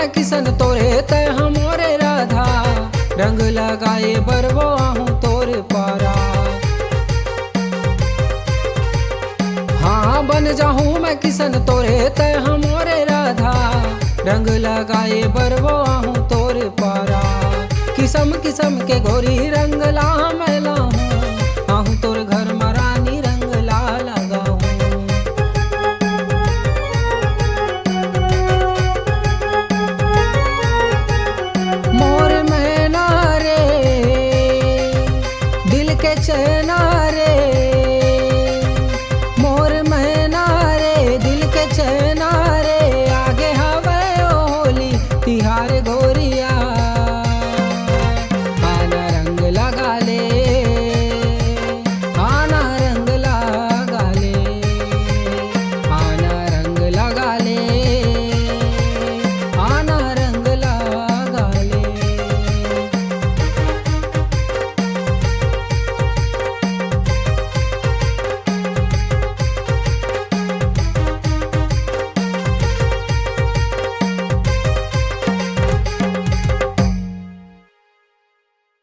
मैं किसन तोरे तय हमोरे राधा, रंग लगाए बरबो आहूँ तोर पारा। हाँ बन जाहूँ मैं किसन तोरे तय हमोरे राधा, रंग लगाए बरबो आहूँ तोर पारा। किसम किसम के गोरी रंग ला मैं